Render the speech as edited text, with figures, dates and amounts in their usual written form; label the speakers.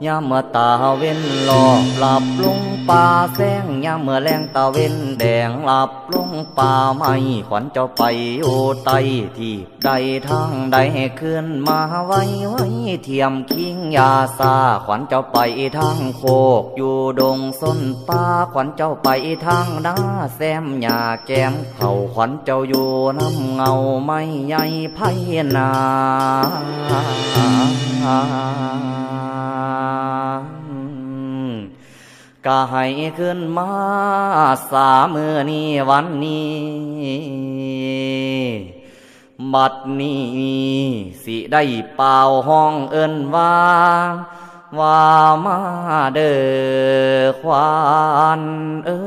Speaker 1: ยามเมื่อตาเว้นหลอกหลับลงป่าแสงยามเมื่อแรงตาเว้นแดงหลับลงป่าไม่ขวัญเจ้าไปอยู่ไตที่ใดทางใดให้ขึ้นมาไว้เทียมคิงยาซาขวัญเจ้าไปทางโคกอยู่ดงส้นป่าขวัญเจ้าไปทางนาแซมหญ้าแก้มเขาขวัญเจ้าอยู่น้ำเงาไม่ใหญ่ไพนาก็ให้ขึ้นมาสามือนี้วันนี้บัดนี้สิได้เป่าห้องเอิ้นว่ามาเด้อควานเอ้